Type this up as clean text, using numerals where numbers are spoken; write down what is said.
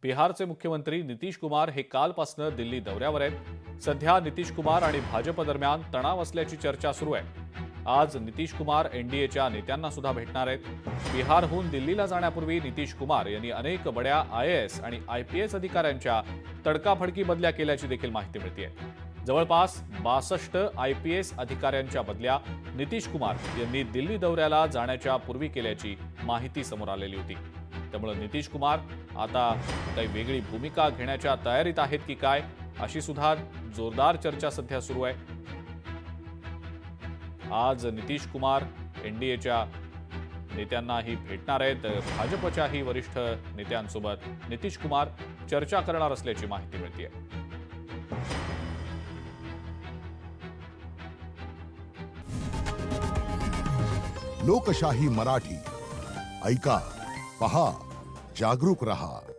बिहारचे मुख्यमंत्री नितीश कुमार हे कालपासून दिल्ली दौऱ्यावर आहेत। सध्या नितीश कुमार आणि भाजप दरम्यान तणाव असल्याची चर्चा सुरू आहे। आज नितीश कुमार एनडीएच्या नेत्यांना सुद्धा भेटणार आहेत। बिहारहून दिल्लीला जाण्यापूर्वी नितीश कुमार यांनी अनेक बड्या आयएएस आणि आयपीएस अधिकाऱ्यांच्या तडकाफडकी बदल्या केल्याची देखील माहिती मिळते। जवळपास 62 आयपीएस अधिकाऱ्यांच्या बदल्या नितीश कुमार यांनी दिल्ली दौऱ्याला जाण्याच्या पूर्वी केल्याची माहिती समोर आलेली होती। त्यामुळे नितीश कुमार आता काही वेगळी भूमिका घेण्याच्या तयारीत आहेत की काय, अशी सुद्धा जोरदार चर्चा सध्या सुरू आहे। आज नितीश कुमार एनडीएच्या नेत्यांनाही भेटणार आहेत। भाजपच्याही वरिष्ठ नेत्यांसोबत नितीश कुमार चर्चा करणार असल्याची माहिती मिळते। लोकशाही मराठी ऐका, पहा, जागरूक रहा।